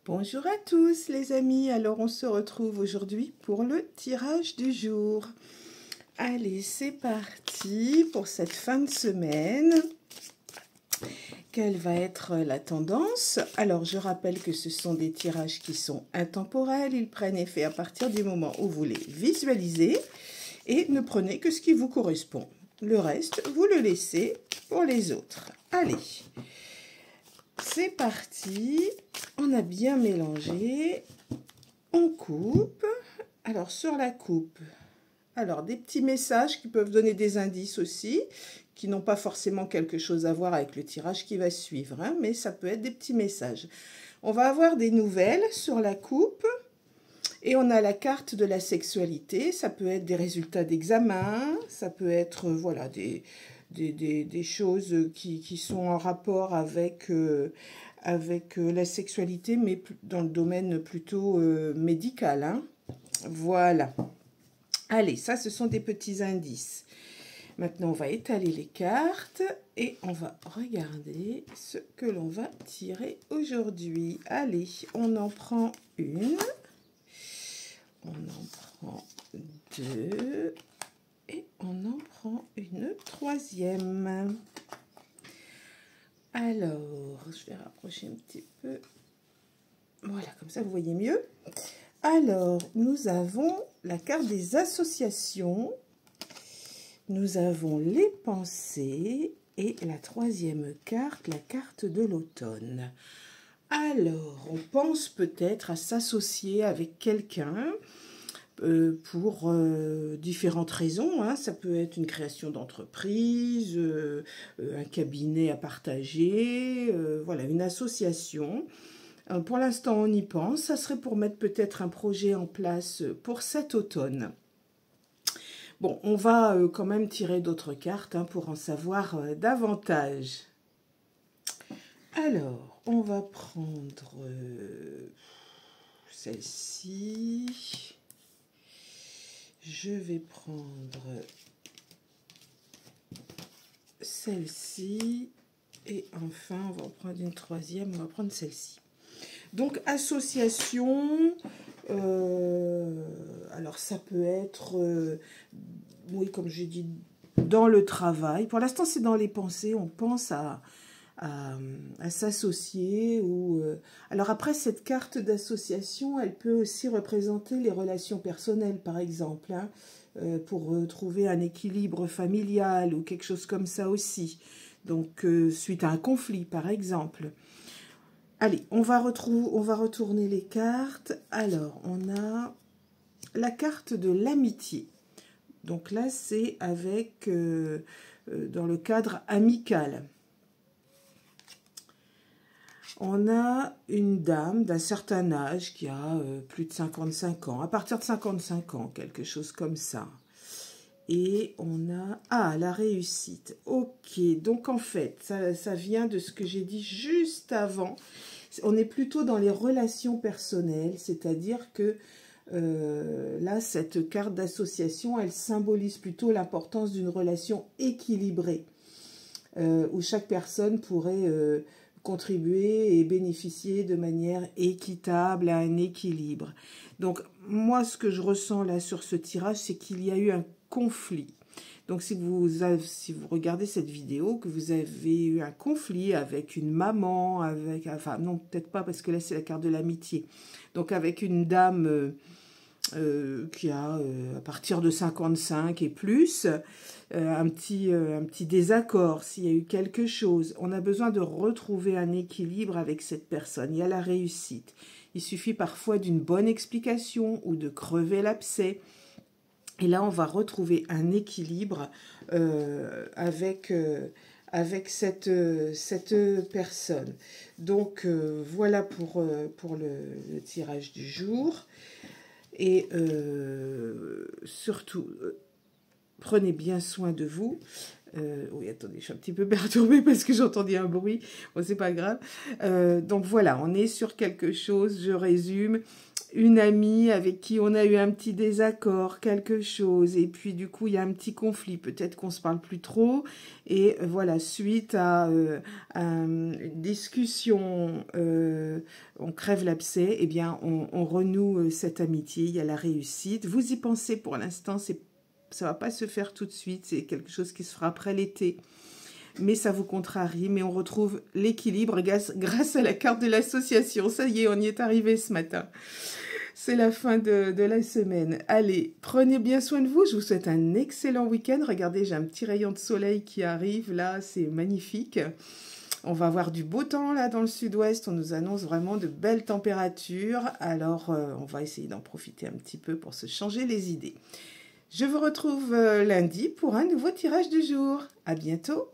Bonjour à tous les amis, alors on se retrouve aujourd'hui pour le tirage du jour. Allez, c'est parti pour cette fin de semaine. Quelle va être la tendance? Alors je rappelle que ce sont des tirages qui sont intemporels, ils prennent effet à partir du moment où vous les visualisez et ne prenez que ce qui vous correspond. Le reste, vous le laissez pour les autres. Allez, c'est parti. On a bien mélangé. On coupe. Alors, sur la coupe, alors des petits messages qui peuvent donner des indices aussi, qui n'ont pas forcément quelque chose à voir avec le tirage qui va suivre, hein, mais ça peut être des petits messages. On va avoir des nouvelles sur la coupe. Et on a la carte de la sexualité, ça peut être des résultats d'examen, ça peut être voilà, des choses qui sont en rapport avec la sexualité, mais dans le domaine plutôt médical. Hein. Voilà. Allez, ça, ce sont des petits indices. Maintenant, on va étaler les cartes et on va regarder ce que l'on va tirer aujourd'hui. Allez, on en prend une. On en prend deux et on en prend une troisième. Alors, je vais rapprocher un petit peu. Voilà, comme ça vous voyez mieux. Alors, nous avons la carte des associations. Nous avons les pensées et la troisième carte, la carte de l'automne. Alors, on pense peut-être à s'associer avec quelqu'un pour différentes raisons. Hein. Ça peut être une création d'entreprise, un cabinet à partager, voilà, une association. Pour l'instant, on y pense. Ça serait pour mettre peut-être un projet en place pour cet automne. Bon, on va quand même tirer d'autres cartes hein, pour en savoir davantage. Alors, on va prendre celle-ci. Je vais prendre celle-ci. Et enfin, on va en prendre une troisième. On va prendre celle-ci. Donc, association. Alors, ça peut être, oui, comme j'ai dit, dans le travail. Pour l'instant, c'est dans les pensées. On pense à s'associer. Alors après, cette carte d'association, elle peut aussi représenter les relations personnelles, par exemple, hein, pour trouver un équilibre familial ou quelque chose comme ça aussi. Donc, suite à un conflit, par exemple. Allez, on va retourner les cartes. Alors, on a la carte de l'amitié. Donc là, c'est avec, dans le cadre amical. On a une dame d'un certain âge qui a plus de 55 ans, à partir de 55 ans, quelque chose comme ça. Et on a... Ah, la réussite. Ok, donc en fait, ça vient de ce que j'ai dit juste avant. On est plutôt dans les relations personnelles, c'est-à-dire que là, cette carte d'association, elle symbolise plutôt l'importance d'une relation équilibrée, où chaque personne pourrait... contribuer et bénéficier de manière équitable à un équilibre. Donc, moi, ce que je ressens là sur ce tirage, c'est qu'il y a eu un conflit. Donc, si vous regardez cette vidéo, que vous avez eu un conflit avec une maman, enfin, non, peut-être pas, parce que là, c'est la carte de l'amitié. Donc, avec une dame... qui a à partir de 55 et plus, un petit désaccord, s'il y a eu quelque chose. On a besoin de retrouver un équilibre avec cette personne. Il y a la réussite. Il suffit parfois d'une bonne explication ou de crever l'abcès. Et là, on va retrouver un équilibre avec cette personne. Donc, voilà pour le tirage du jour. Et surtout, prenez bien soin de vous. Oui, attendez, je suis un petit peu perturbée parce que j'entendais un bruit. Bon, c'est pas grave. Donc voilà, on est sur quelque chose, je résume. une amie avec qui on a eu un petit désaccord, quelque chose, et puis du coup il y a un petit conflit, peut-être qu'on se parle plus trop, et voilà, suite à une discussion, on crève l'abcès, eh bien on renoue cette amitié, il y a la réussite. Vous y pensez pour l'instant, ça va pas se faire tout de suite, c'est quelque chose qui se fera après l'été. Mais ça vous contrarie, mais on retrouve l'équilibre grâce à la carte de l'association. Ça y est, on y est arrivé ce matin. C'est la fin de la semaine. Allez, prenez bien soin de vous. Je vous souhaite un excellent week-end. Regardez, j'ai un petit rayon de soleil qui arrive. Là, c'est magnifique. On va avoir du beau temps là dans le sud-ouest. On nous annonce vraiment de belles températures. Alors, on va essayer d'en profiter un petit peu pour se changer les idées. Je vous retrouve lundi pour un nouveau tirage du jour. À bientôt.